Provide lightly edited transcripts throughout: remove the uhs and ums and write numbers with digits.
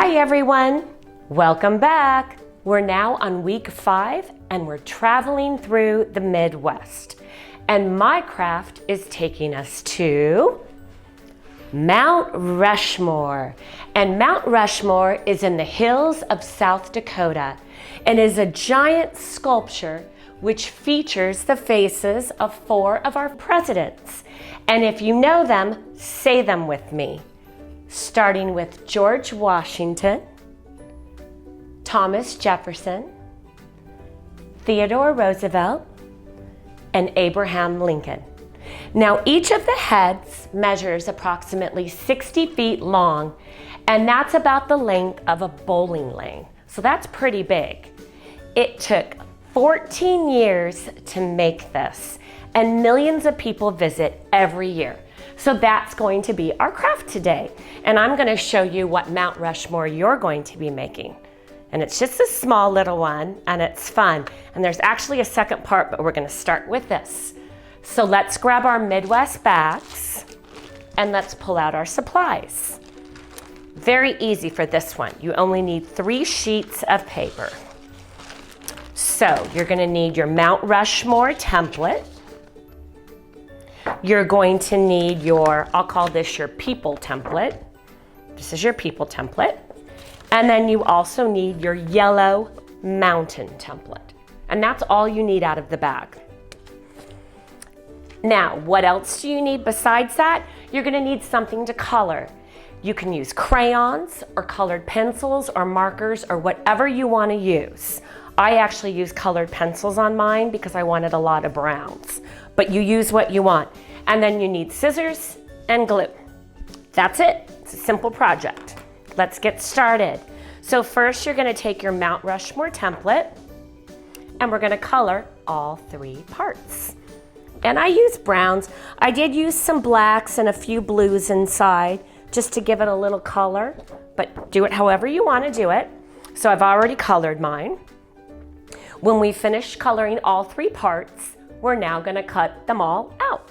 Hi everyone, welcome back. We're now on week 5 and we're traveling through the Midwest. And my craft is taking us to Mount Rushmore. And Mount Rushmore is in the hills of South Dakota and is a giant sculpture which features the faces of 4 of our presidents. And if you know them, say them with me. Starting with George Washington, Thomas Jefferson, Theodore Roosevelt, and Abraham Lincoln. Now, each of the heads measures approximately 60 feet long, and that's about the length of a bowling lane. So that's pretty big. It took 14 years to make this, and millions of people visit every year. So that's going to be our craft today. And I'm going to show you what Mount Rushmore you're going to be making. And it's just a small little one, and it's fun. And there's actually a second part, but we're going to start with this. So let's grab our Midwest bags and let's pull out our supplies. Very easy for this one. You only need 3 sheets of paper. So you're going to need your Mount Rushmore template. You're going to need your, I'll call this your people template. This is your people template. And then you also need your yellow mountain template. And that's all you need out of the bag. Now, what else do you need besides that? You're going to need something to color. You can use crayons or colored pencils or markers or whatever you want to use. I actually use colored pencils on mine because I wanted a lot of browns. But you use what you want. And then you need scissors and glue. That's it. It's a simple project. Let's get started. So first you're going to take your Mount Rushmore template and we're going to color all 3 parts. And I use browns. I did use some blacks and a few blues inside just to give it a little color, but do it however you want to do it. So I've already colored mine. When we finish coloring all 3 parts, we're now going to cut them all out.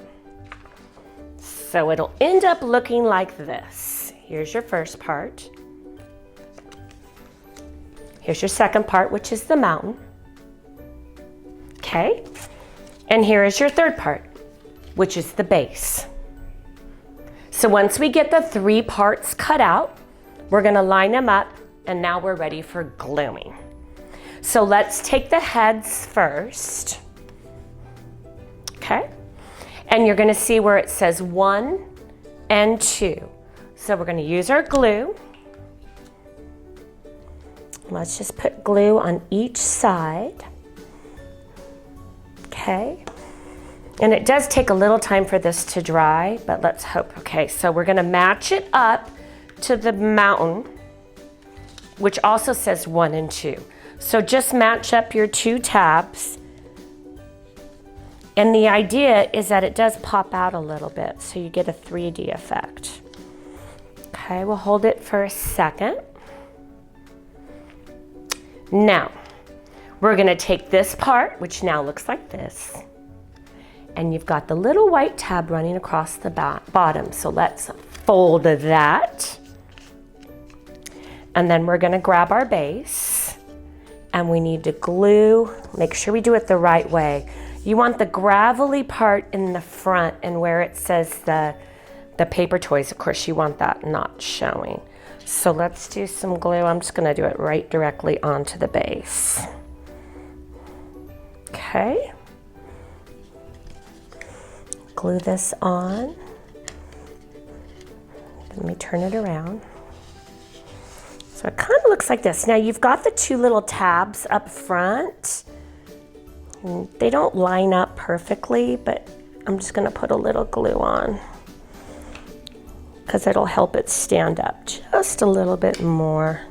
So it'll end up looking like this. Here's your first part. Here's your second part, which is the mountain. Okay. And here is your third part, which is the base. So once we get the 3 parts cut out, we're going to line them up, and now we're ready for gluing. So let's take the heads first. Okay. And you're going to see where it says 1 and 2. So we're going to use our glue. Let's just put glue on each side. Okay. And it does take a little time for this to dry, but let's hope. Okay, so we're going to match it up to the mountain, which also says 1 and 2. So just match up your 2 tabs. And the idea is that it does pop out a little bit, so you get a 3D effect. Okay, we'll hold it for a second. Now, we're going to take this part, which now looks like this, and you've got the little white tab running across the bottom. So let's fold that. And then we're going to grab our base, and we need to glue. Make sure we do it the right way. You want the gravelly part in the front, and where it says the paper toys, of course, you want that not showing. So let's do some glue. I'm just going to do it right directly onto the base. Okay. Glue this on. Let me turn it around. So it kind of looks like this. Now you've got the 2 little tabs up front. They don't line up perfectly, but I'm just going to put a little glue on because it'll help it stand up just a little bit more.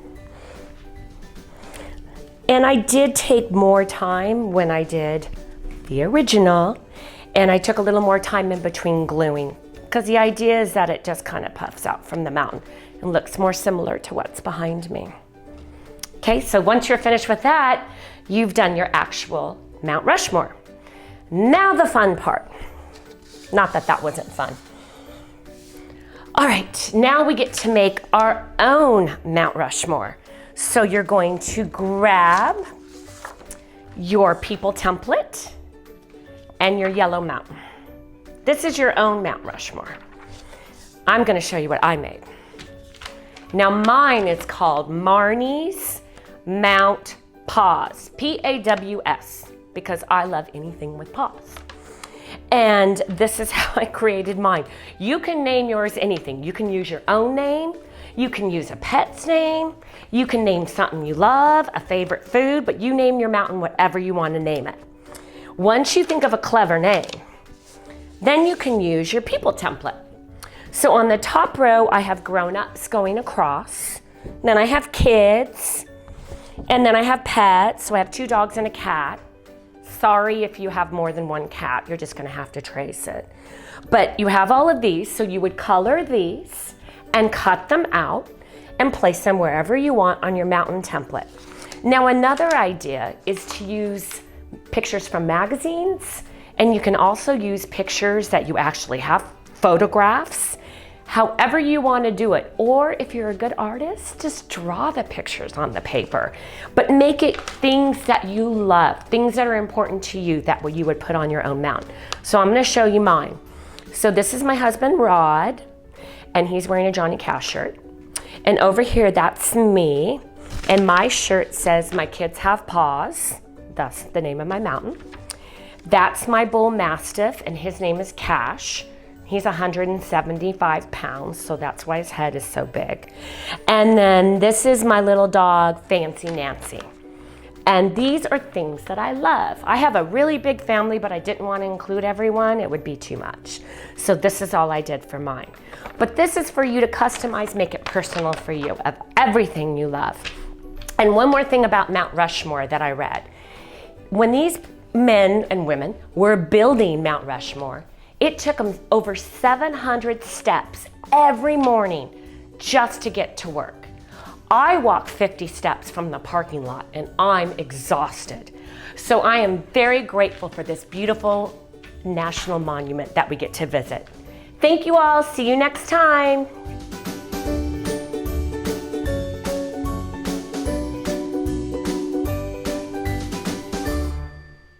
And I did take more time when I did the original, and I took a little more time in between gluing because the idea is that it just kind of puffs out from the mountain and looks more similar to what's behind me. Okay, so once you're finished with that, you've done your actual Mount Rushmore. Now the fun part. Not that that wasn't fun. All right, now we get to make our own Mount Rushmore. So you're going to grab your people template and your yellow mountain. This is your own Mount Rushmore. I'm gonna show you what I made. Now mine is called Marnie's Mount Paws, P-A-W-S, because I love anything with paws. And this is how I created mine. You can name yours anything. You can use your own name. You can use a pet's name. You can name something you love, a favorite food, but you name your mountain whatever you want to name it. Once you think of a clever name, then you can use your people template. So on the top row, I have grown-ups going across. Then I have kids. And then I have pets. So I have 2 dogs and a cat. Sorry if you have more than 1 cat, you're just gonna have to trace it. But you have all of these, so you would color these and cut them out and place them wherever you want on your mountain template. Now another idea is to use pictures from magazines, and you can also use pictures that you actually have, photographs, however you want to do it. Or if you're a good artist, just draw the pictures on the paper, but make it things that you love, things that are important to you that you would put on your own mountain. So I'm going to show you mine. So this is my husband, Rod, and he's wearing a Johnny Cash shirt. And over here, that's me. And my shirt says, "My kids have paws." That's the name of my mountain. That's my bull mastiff, and his name is Cash. He's 175 pounds, so that's why his head is so big. And then this is my little dog, Fancy Nancy. And these are things that I love. I have a really big family, but I didn't want to include everyone. It would be too much. So this is all I did for mine. But this is for you to customize, make it personal for you, of everything you love. And one more thing about Mount Rushmore that I read. When these men and women were building Mount Rushmore, it took them over 700 steps every morning just to get to work. I walk 50 steps from the parking lot and I'm exhausted. So I am very grateful for this beautiful national monument that we get to visit. Thank you all. See you next time.